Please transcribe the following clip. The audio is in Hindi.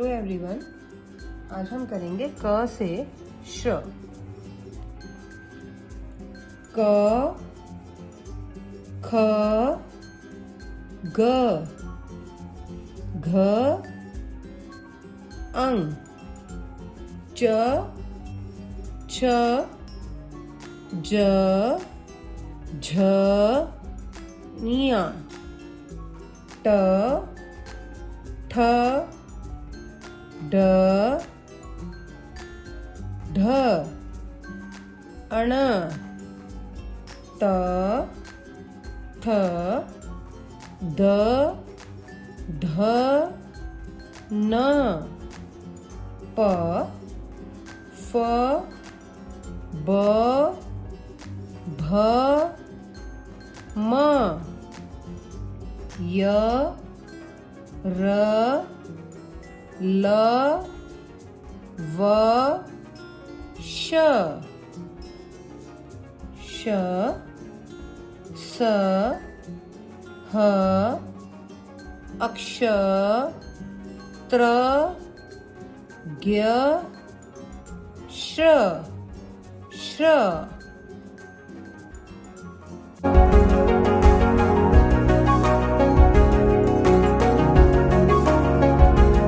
हेलो एवरीवन, आज हम करेंगे क से श। क, ख, ग, घ, अंग, च, छ, ज, झ, ञ, ट, ठ, ड, ढ, अण, त, थ, द, ध, न, प, फ, ब, भ, म, य, र, ल, व, श, श, स, ह, अक्ष, त्र, ज्ञ, श्र, श्र।